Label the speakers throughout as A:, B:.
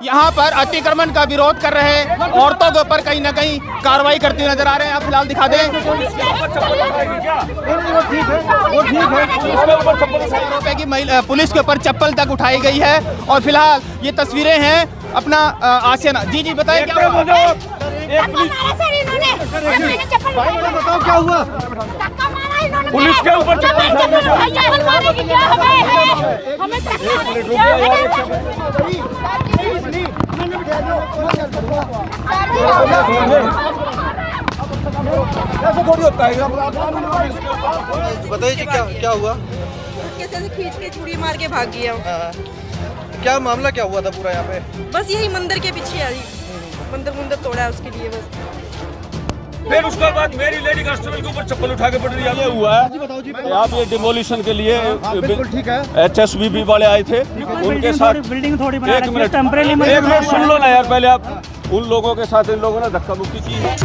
A: यहाँ पर अतिक्रमण का विरोध कर रहे औरतों के ऊपर कहीं ना कहीं कार्रवाई करते नजर आ रहे हैं। आप फिलहाल दिखा दें, रुपए की पुलिस के ऊपर चप्पल तक उठाई गई है। और फिलहाल ये तस्वीरें हैं अपना आशियाना। जी जी बताइए क्या हुआ?
B: बताओ क्या हुआ?
C: पुलिस के ऊपर
B: बताइए जी क्या हुआ?
D: कैसे खींच के चूड़ी मार के भाग गया।
B: क्या मामला क्या हुआ था पूरा यहाँ पे?
D: बस यही मंदिर के पीछे आई, मंदिर तोड़ा है उसके लिए बस।
C: फिर उसके बाद मेरी लेडी कांस्टेबल के ऊपर चप्पल उठा के पड़ रही है। हुआ है यहाँ पे डिमोलिशन के लिए
B: ठीक है।
C: HSBB वाले आए थे, उनके साथ
E: बिल्डिंग थोड़ी बना
C: एक मिनट सुन लो ना यार, पहले आप उन लोगों के साथ इन लोगों ने धक्का मुक्की की है।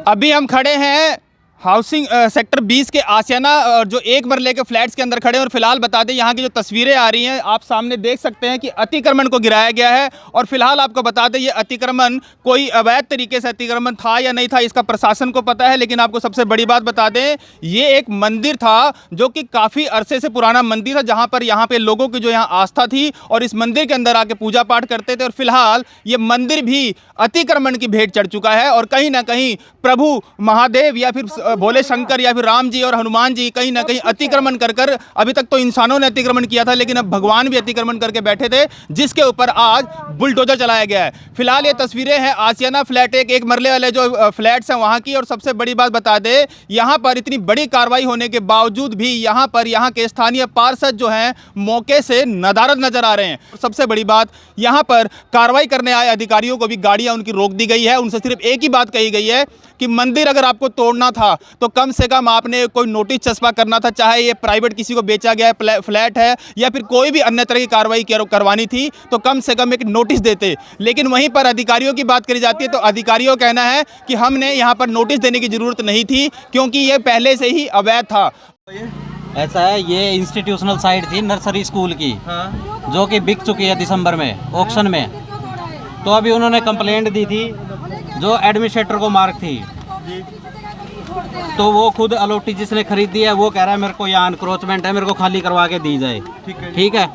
A: अभी हम खड़े हैं हाउसिंग सेक्टर 20 के आशियाना जो एक मरले के फ्लैट्स के अंदर खड़े हैं। और फिलहाल बता दें यहाँ की जो तस्वीरें आ रही हैं आप सामने देख सकते हैं कि अतिक्रमण को गिराया गया है। और फिलहाल आपको बता दें ये अतिक्रमण कोई अवैध तरीके से अतिक्रमण था या नहीं था इसका प्रशासन को पता है। लेकिन आपको सबसे बड़ी बात बता दें, ये एक मंदिर था जो कि काफ़ी अरसे से पुराना मंदिर था, जहाँ पर यहाँ पे लोगों की जो यहाँ आस्था थी और इस मंदिर के अंदर आके पूजा पाठ करते थे। और फिलहाल ये मंदिर भी अतिक्रमण की भेंट चढ़ चुका है। और कहीं ना कहीं प्रभु महादेव या फिर भोले शंकर या फिर राम जी और हनुमान जी कहीं ना कहीं अतिक्रमण कर अभी तक तो इंसानों ने अतिक्रमण किया था, लेकिन अब भगवान भी अतिक्रमण करके बैठे थे, जिसके ऊपर आज बुलडोजर चलाया गया है। फिलहाल ये तस्वीरें हैं आशियाना फ्लैट एक मरले वाले जो फ्लैट्स हैं वहाँ की। और सबसे बड़ी बात बता दें, यहाँ पर इतनी बड़ी कार्रवाई होने के बावजूद भी यहाँ के स्थानीय पार्षद जो हैं मौके से नदारद नजर आ रहे हैं। सबसे बड़ी बात, यहाँ पर कार्रवाई करने आए अधिकारियों को भी गाड़ियाँ उनकी रोक दी गई है। उनसे सिर्फ एक ही बात कही गई है कि मंदिर अगर आपको तोड़ना था तो कम से कम आपने कोई नोटिस चस्पा करना था, चाहे ये प्राइवेट किसी को बेचा गया फ्लैट है या फिर कोई भी अन्य तरह की कार्रवाई करवानी थी तो कम से कम एक नोटिस देते। लेकिन वहीं पर अधिकारियों की बात करी जाती है तो अधिकारियों का कहना है कि हमने यहाँ पर नोटिस देने की जरूरत नहीं थी क्योंकि ये पहले से ही अवैध था।
F: ऐसा है, ये इंस्टीट्यूशनल साइट थी नर्सरी स्कूल की, जो कि बिक चुकी है दिसंबर में ऑक्शन में। तो अभी उन्होंने कंप्लेंट दी थी जो एडमिनिस्ट्रेटर को मार्क थी, तो वो खुद अलॉटी जिसने खरीदी है वो कह रहा है मेरे को यहाँ एनक्रोचमेंट है, मेरे को खाली करवा के दी जाए। ठीक है,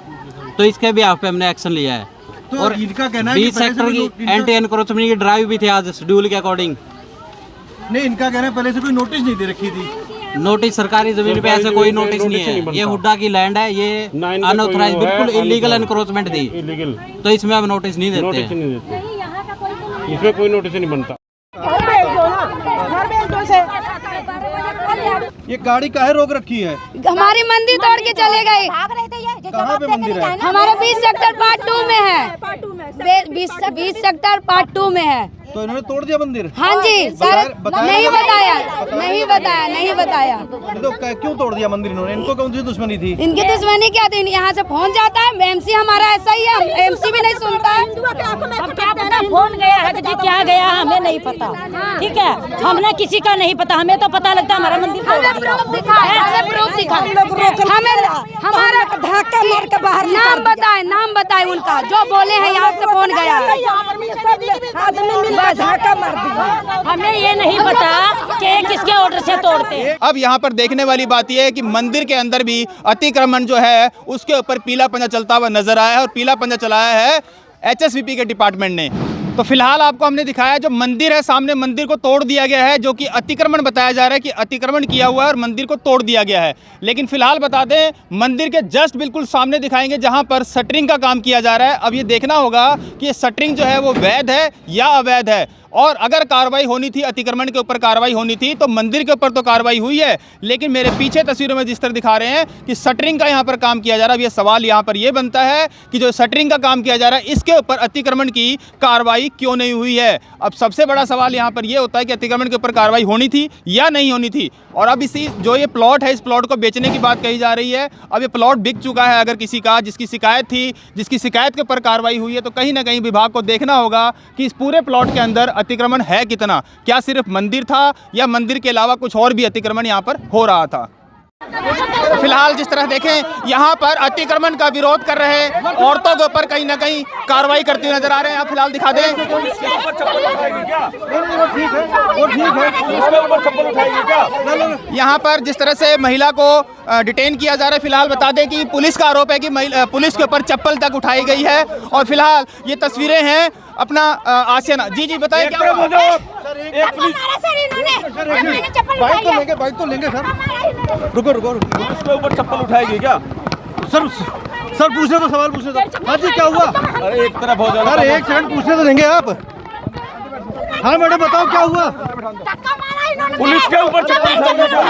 F: तो इसके भी आप पे हमने एक्शन लिया है।
B: तो
F: और
B: इनका कहना है
F: 20 सेक्टर की एंटी एनक्रोचमेंट की ड्राइव भी थी आज शेड्यूल के अकॉर्डिंग।
B: नहीं, इनका कहना है पहले से कोई नोटिस नहीं दे रखी थी।
F: नोटिस सरकारी जमीन पे ऐसे कोई नोटिस नहीं है, ये हुड्डा की लैंड है, ये अनऑथराइज्ड बिल्कुल इलीगल एनक्रोचमेंट थी, तो इसमें अब नोटिस नहीं देते।
C: इसमें कोई नोटिस नहीं बनता।
B: ये गाड़ी काहे रोक रखी है?
G: हमारी मंदिर तोड़ के चले गए।
B: कहाँ पे मंदिर है?
G: हमारे 20 सेक्टर पार्ट 2 में है। 20 सेक्टर पार्ट 2 में है।
B: तो इन्होंने तोड़ दिया मंदिर?
G: हाँ जी सर, नहीं बताया।
B: तो क्यों तोड़ दिया मंदिर इन्होंने? इनको कौन सी दुश्मनी थी?
G: इनकी दुश्मनी क्या थी? यहाँ से फोन जाता है, एमसी हमारा ऐसा ही है, एमसी भी नहीं सुनता है।
H: क्या पता फोन गया है कि क्या गया हमें नहीं पता। ठीक है, हमने किसी का नहीं पता, हमें तो पता लगता हमारा मंदिर
G: हमारा धक्का मार के बाहर। नाम बताए उनका जो बोले हैं यहाँ से फोन गया है।
H: हमें ये नहीं पता कि किसके ऑर्डर से तोड़ते।
A: अब यहाँ पर देखने वाली बात यह है कि मंदिर के अंदर भी अतिक्रमण जो है उसके ऊपर पीला पंजा चलता हुआ नजर आया है और पीला पंजा चलाया है HSBB के डिपार्टमेंट ने। तो फिलहाल आपको हमने दिखाया जो मंदिर है, सामने मंदिर को तोड़ दिया गया है, जो कि अतिक्रमण बताया जा रहा है कि अतिक्रमण किया हुआ है और मंदिर को तोड़ दिया गया है। लेकिन फिलहाल बता दें, मंदिर के जस्ट बिल्कुल सामने दिखाएंगे जहां पर शटरिंग का काम किया जा रहा है। अब ये देखना होगा कि ये शटरिंग जो है वो वैध है या अवैध है। और अगर कार्रवाई होनी थी, अतिक्रमण के ऊपर कार्रवाई होनी थी तो मंदिर के ऊपर तो कार्रवाई हुई है, लेकिन मेरे पीछे तस्वीरों में जिस तरह दिखा रहे हैं कि शटरिंग का यहाँ पर काम किया जा रहा है। अब ये सवाल यहाँ पर ये बनता है कि जो शटरिंग का काम किया जा रहा है इसके ऊपर अतिक्रमण की कार्रवाई क्यों नहीं हुई है। अब सबसे बड़ा सवाल यहाँ पर ये होता है कि अतिक्रमण के ऊपर कार्रवाई होनी थी या नहीं होनी थी। और अब इसी जो ये प्लॉट है, इस प्लॉट को बेचने की बात कही जा रही है। अब ये प्लॉट बिक चुका है, अगर किसी का जिसकी शिकायत थी, जिसकी शिकायत के ऊपर कार्रवाई हुई है, तो कहीं ना कहीं विभाग को देखना होगा कि इस पूरे प्लॉट के अंदर अतिक्रमण है कितना, क्या सिर्फ मंदिर था या मंदिर के अलावा कुछ और भी अतिक्रमण यहाँ पर हो रहा था। फिलहाल जिस तरह देखें यहाँ पर अतिक्रमण का विरोध कर रहे औरतों के ऊपर कहीं ना कहीं कार्रवाई करते हुए नजर आ रहे हैं। आप फिलहाल दिखा दें, यहाँ पर जिस तरह से महिला को डिटेन किया जा रहा है। फिलहाल बता दें कि पुलिस का आरोप है कि पुलिस के ऊपर चप्पल तक उठाई गई है और फिलहाल ये तस्वीरें हैं अपना आशियाना। जी बताइए क्या हुआ?
B: बाइक तो लेंगे सर। रुको
C: उसके ऊपर चप्पल उठाएगी क्या?
B: सर पूछने तो, सवाल पूछने तो। हाँ जी क्या हुआ?
C: अरे एक तरफ हो जाना।
B: अरे एक सेकंड पूछने तो देंगे आप। हाँ मैडम बताओ क्या हुआ?
C: पुलिस के ऊपर चप्पल उठाएगी क्या?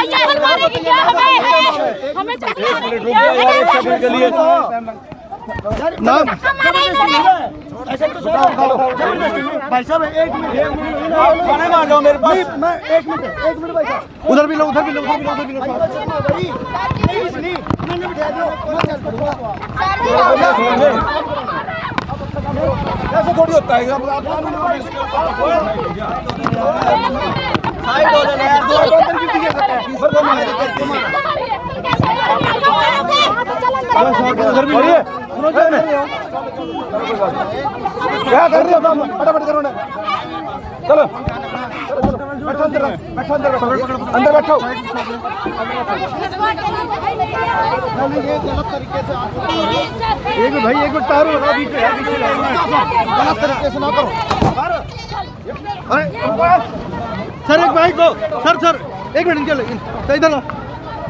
C: के लिए
B: नाम
C: मेरे पास
B: उधर भी लो।
C: ऐसा थोड़ी होता है। क्या कर रही हो? फटाफट करो ना। चलो अंदर बैठो।
B: एक मिनट तारो गलत तरीके से ना करो। अरे सर एक बाइक दो। सर एक मिनट इधर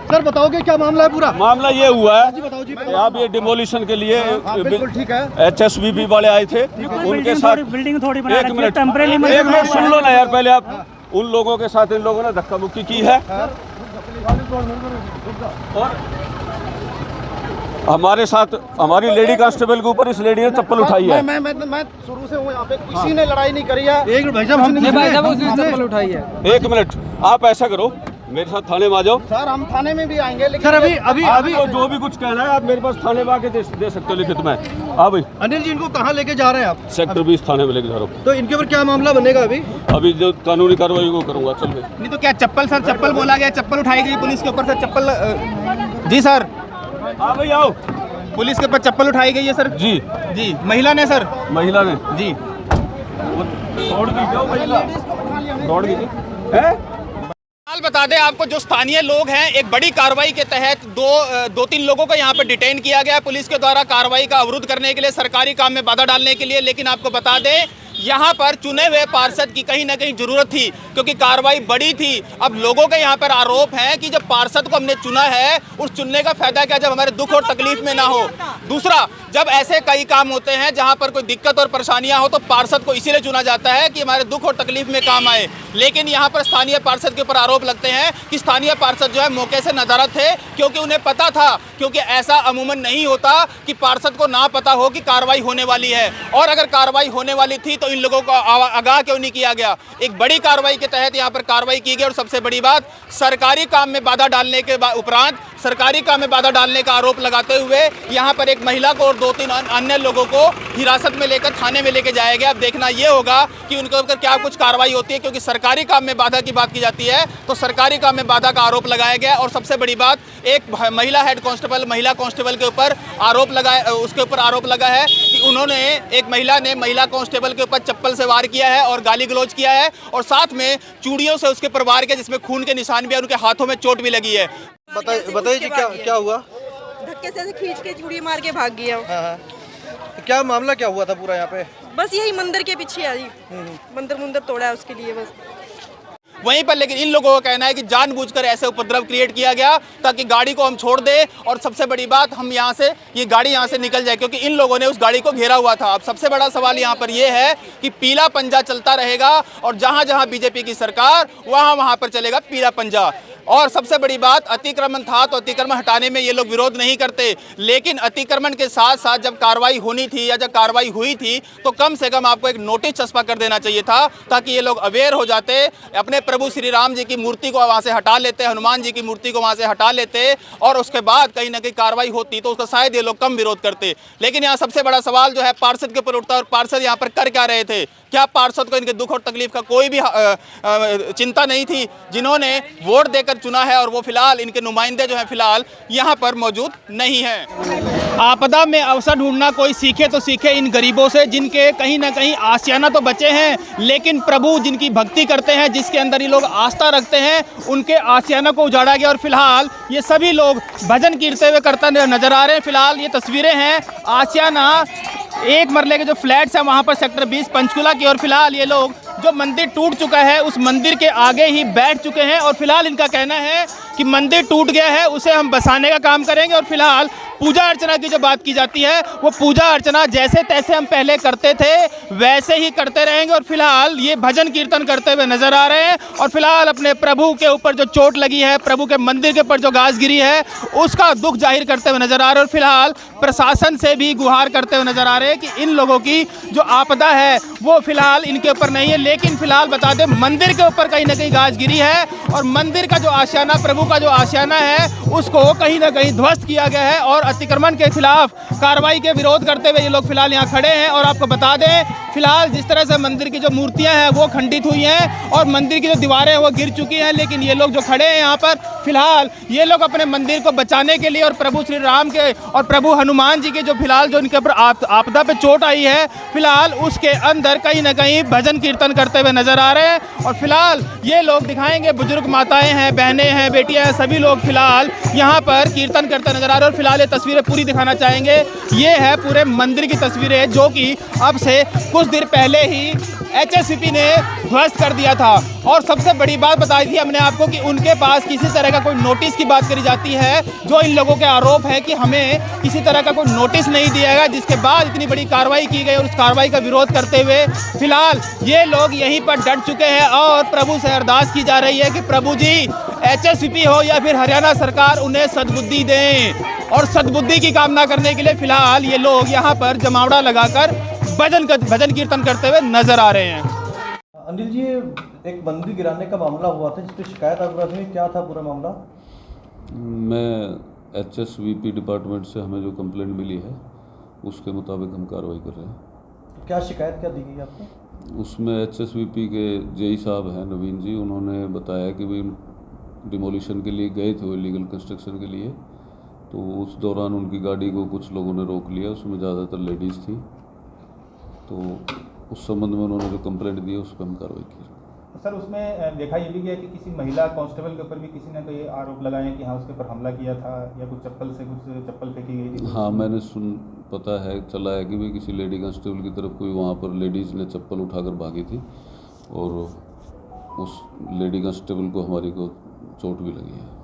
B: सर बताओगे क्या मामला है? पूरा
C: मामला ये हुआ है,
B: बताओ जी।
C: आप ये डिमोलिशन के लिए
B: बिल्कुल ठीक है।
C: HSBB वाले आए थे, उनके साथ
E: बिल्डिंग थोड़ी
C: एक मिनट सुन लो ना यार पहले आप। उन लोगों के साथ इन लोगों ने धक्का मुक्की की है और हमारे साथ हमारी लेडी कांस्टेबल के ऊपर इस लेडी ने चप्पल उठाई है।
B: मैं शुरू से हूँ यहाँ पे, किसी ने लड़ाई नहीं करी है। एक मिनट भाई साहब, हमने चप्पल उठाई है।
C: एक मिनट आप ऐसा करो, मेरे साथ थाने में आ जाओ।
B: सर हम थाने में भी आएंगे, लेकिन सर अभी
C: तो जो भी कुछ कहना है आप मेरे पास थाने में आके दे सकते हो लिखित में। हाँ भाई।
B: अनिल जी इनको कहाँ लेके जा रहे हैं आप?
C: सेक्टर 20 थाने में लेके जा रहा हूँ।
B: तो इनके ऊपर क्या मामला बनेगा? अभी
C: जो कानूनी कार्रवाई वो करूँगा। चल भाई।
A: नहीं तो क्या चप्पल बोला गया, चप्पल उठाई गई पुलिस के ऊपर से चप्पल। जी सर।
C: हाँ भाई आओ।
A: पुलिस के ऊपर चप्पल उठाई गई है सर। जी महिला ने सर।
C: महिला ने
A: जी
C: दौड़ गई क्या? महिला दौड़ गई है।
A: हाल बता दें आपको, जो स्थानीय लोग हैं, एक बड़ी कार्रवाई के तहत दो तीन लोगों को यहाँ पर डिटेन किया गया पुलिस के द्वारा, कार्रवाई का अवरुद्ध करने के लिए, सरकारी काम में बाधा डालने के लिए। लेकिन आपको बता दें यहाँ पर चुने हुए पार्षद की कहीं ना कहीं जरूरत थी, क्योंकि कार्रवाई बड़ी थी। अब लोगों के यहाँ पर आरोप है कि जब पार्षद को हमने चुना है, उस चुनने का फायदा क्या जब हमारे दुख और तकलीफ में ना हो। दूसरा, जब ऐसे कई काम होते हैं जहाँ पर कोई दिक्कत और परेशानियां हो तो पार्षद को इसीलिए चुना जाता है कि हमारे दुख और तकलीफ में काम आए। लेकिन यहाँ पर स्थानीय पार्षद के ऊपर आरोप लगते हैं कि स्थानीय पार्षद जो है मौके से नदारद थे, क्योंकि उन्हें पता था, क्योंकि ऐसा अमूमन नहीं होता कि पार्षद को ना पता हो कि कार्रवाई होने वाली है। और अगर कार्रवाई होने वाली थी तो इन लोगों को आगाह क्यों नहीं किया गया? एक बड़ी कार्रवाई के तहत यहाँ पर कार्रवाई की गई। और सबसे बड़ी बात, सरकारी काम में बाधा डालने के उपरांत सरकारी काम में बाधा डालने का आरोप लगाते हुए यहाँ पर एक महिला को और 2-3 अन्य लोगों को हिरासत में लेकर थाने में लेके जाया गया। अब देखना ये होगा कि उनके ऊपर क्या कुछ कार्रवाई होती है, क्योंकि सरकारी काम में बाधा की बात की जाती है तो सरकारी काम में बाधा का आरोप लगाया गया। और सबसे बड़ी बात, एक महिला हेड कांस्टेबल, महिला कांस्टेबल के ऊपर आरोप लगा है कि उन्होंने, एक महिला ने महिला कांस्टेबल के ऊपर चप्पल से वार किया है और गाली गलौज किया है, और साथ में चूड़ियों से उसके परिवार के, जिसमें खून के निशान भी है, उनके हाथों में चोट भी लगी है।
B: बताइए जी क्या हुआ?
D: धक्के से खींच के चूड़ी मार के भाग गया।
B: तो क्या मामला क्या हुआ था पूरा यहाँ पे?
D: बस यही मंदिर के पीछे आई, मंदिर तोड़ा है उसके लिए बस।
A: वहीं पर लेकिन इन लोगों का कहना है कि जानबूझकर ऐसे उपद्रव क्रिएट किया गया ताकि गाड़ी को हम छोड़ दें, और सबसे बड़ी बात, हम यहाँ से, ये गाड़ी यहाँ से निकल जाए, क्योंकि इन लोगों ने उस गाड़ी को घेरा हुआ था। अब सबसे बड़ा सवाल यहाँ पर यह है कि पीला पंजा चलता रहेगा, और जहाँ जहाँ बीजेपी की सरकार वहाँ पर चलेगा पीला पंजा। और सबसे बड़ी बात, अतिक्रमण था तो अतिक्रमण हटाने में ये लोग विरोध नहीं करते, लेकिन अतिक्रमण के साथ साथ जब कार्रवाई होनी थी या जब कार्रवाई हुई थी तो कम से कम आपको एक नोटिस चस्पा कर देना चाहिए था, ताकि ये लोग अवेयर हो जाते, अपने प्रभु श्री राम जी की मूर्ति को वहाँ से हटा लेते, हनुमान जी की मूर्ति को वहाँ से हटा लेते, और उसके बाद कहीं ना कहीं कार्रवाई होती तो उसका शायद ये लोग कम विरोध करते। लेकिन यहाँ सबसे बड़ा सवाल जो है पार्षद के ऊपर उठता है, और पार्षद यहाँ पर कर क्या रहे थे? क्या पार्षद को इनके दुख और तकलीफ का कोई भी चिंता नहीं थी? जिन्होंने वोट देकर चुना है और वो फिलहाल इनके नुमाइंदे जो हैं फिलहाल यहाँ पर मौजूद नहीं हैं। आपदा में अवसर ढूंढना कोई सीखे तो सीखे इन गरीबों से, जिनके कहीं ना कहीं आशियाना तो बचे हैं, लेकिन प्रभु जिनकी भक्ति करते हैं, जिसके अंदर ये लोग आस्था रखते हैं, उनके आशियाना को उजाड़ा गया। और फिलहाल ये सभी लोग भजन कीर्तन हुए करते नजर आ रहे हैं। फिलहाल ये तस्वीरें हैं आशियाना एक मरले के जो फ्लैट्स हैं वहाँ पर सेक्टर 20 पंचकुला की, और फिलहाल ये लोग जो मंदिर टूट चुका है उस मंदिर के आगे ही बैठ चुके हैं, और फिलहाल इनका कहना है कि मंदिर टूट गया है, उसे हम बसाने का काम करेंगे। और फिलहाल पूजा अर्चना की जो बात की जाती है वो पूजा अर्चना जैसे तैसे हम पहले करते थे वैसे ही करते रहेंगे। और फिलहाल ये भजन कीर्तन करते हुए नजर आ रहे हैं, और फिलहाल अपने प्रभु के ऊपर जो चोट लगी है, प्रभु के मंदिर के ऊपर जो गाज गिरी है, उसका दुख जाहिर करते हुए नजर आ रहे हैं। और फिलहाल प्रशासन से भी गुहार करते हुए नजर आ रहे हैं कि इन लोगों की जो आपदा है वो फिलहाल इनके ऊपर नहीं है, लेकिन फिलहाल बता दें मंदिर के ऊपर कहीं ना कहीं गाज गिरी है, और मंदिर का जो आशियाना, प्रभु का जो आशियाना है, उसको कहीं ना कहीं ध्वस्त किया गया है। और अतिक्रमण के खिलाफ कार्रवाई के विरोध करते हुए ये लोग फिलहाल यहाँ खड़े हैं। और आपको बता दें फिलहाल जिस तरह से मंदिर की जो मूर्तियां हैं वो खंडित हुई हैं और मंदिर की जो दीवारें हैं वो गिर चुकी हैं, लेकिन ये लोग जो खड़े हैं यहाँ पर फिलहाल ये लोग अपने मंदिर को बचाने के लिए और प्रभु श्री राम के और प्रभु हनुमान जी के जो फिलहाल जो इनके ऊपर आपदा पे चोट आई है, फिलहाल उसके अंदर कहीं ना कहीं भजन कीर्तन करते हुए नजर आ रहे हैं। और फिलहाल ये लोग दिखाएंगे, बुजुर्ग माताएं हैं, बहनें हैं, बेटियां हैं, सभी लोग फिलहाल यहाँ पर कीर्तन करते नजर आ रहे हैं। और फिलहाल ये तस्वीरें पूरी दिखाना चाहेंगे, ये है पूरे मंदिर की तस्वीरें जो कि अब से कुछ देर पहले ही HSCP ने ध्वस्त कर दिया था। और सबसे बड़ी बात बताई थी हमने आपको कि उनके पास किसी तरह का कोई नोटिस की बात करी जाती है, जो इन लोगों के आरोप है कि हमें किसी तरह का कोई नोटिस नहीं दिया गया, जिसके बाद इतनी बड़ी कार्रवाई की गई। और उस कार्रवाई का विरोध करते हुए फिलहाल ये लोग यहीं पर डट चुके हैं और प्रभु से अरदास की जा रही है कि प्रभु जी HSCP हो या फिर हरियाणा सरकार उन्हें सद्बुद्धि दें। और सद्बुद्धि की कामना करने के लिए फिलहाल ये लोग यहाँ पर जमावड़ा लगाकर भजन कीर्तन करते हुए नजर आ रहे हैं।
B: अनिल जी, एक मंदिर गिराने का मामला हुआ था जिस पर शिकायत आपकी हुई, क्या था पूरा मामला?
C: मैं HSVP डिपार्टमेंट से हमें जो कंप्लेंट मिली है उसके मुताबिक हम कार्रवाई कर रहे हैं।
B: क्या शिकायत क्या दी गई आपको?
C: उसमें HSVP के जेई साहब हैं नवीन जी, उन्होंने बताया कि भाई डिमोलिशन के लिए गए थे वो इलीगल कंस्ट्रक्शन के लिए, तो उस दौरान उनकी गाड़ी को कुछ लोगों ने रोक लिया, उसमें ज़्यादातर लेडीज़ थी, तो उस संबंध में उन्होंने जो कंप्लेंट दी उस पर हम कार्रवाई की।
A: सर उसमें देखा ये भी गया कि किसी महिला कांस्टेबल के ऊपर भी किसी ने कोई आरोप लगाए कि हाँ उसके ऊपर हमला किया था या कुछ चप्पल फेंकी गई थी।
C: हाँ, मैंने पता है चला है कि भाई किसी लेडी कांस्टेबल की तरफ कोई वहाँ पर लेडीज़ ने चप्पल उठाकर भागी थी और उस लेडी कांस्टेबल को हमारी को चोट भी लगी है।